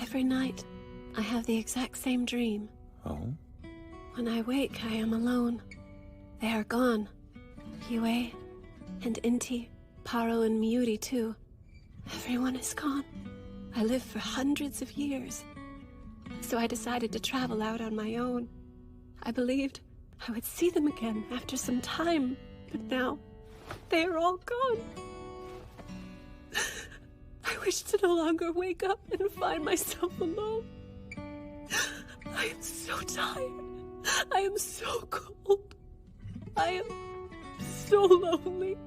Every night, I have the exact same dream. Oh? When I wake, I am alone. They are gone. Yue and Inti, Paro and Miyuri too. Everyone is gone. I lived for hundreds of years. So I decided to travel out on my own. I believed I would see them again after some time, but now they are all gone. I wish to no longer wake up and find myself alone. I am so tired. I am so cold. I am so lonely.